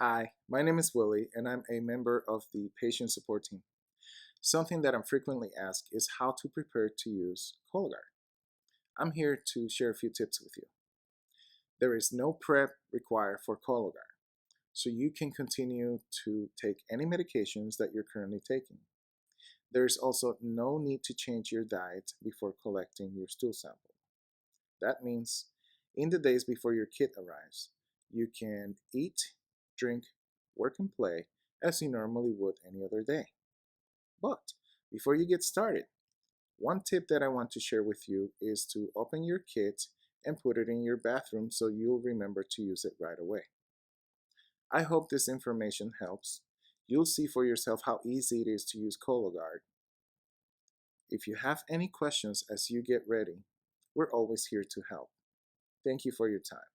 Hi, my name is Willie, and I'm a member of the patient support team. Something that I'm frequently asked is how to prepare to use Cologuard. I'm here to share a few tips with you. There is no prep required for Cologuard, so you can continue to take any medications that you're currently taking. There is also no need to change your diet before collecting your stool sample. That means in the days before your kit arrives, you can eat, drink, work, and play as you normally would any other day. But before you get started, one tip that I want to share with you is to open your kit and put it in your bathroom so you'll remember to use it right away. I hope this information helps. You'll see for yourself how easy it is to use Cologuard. If you have any questions as you get ready, we're always here to help. Thank you for your time.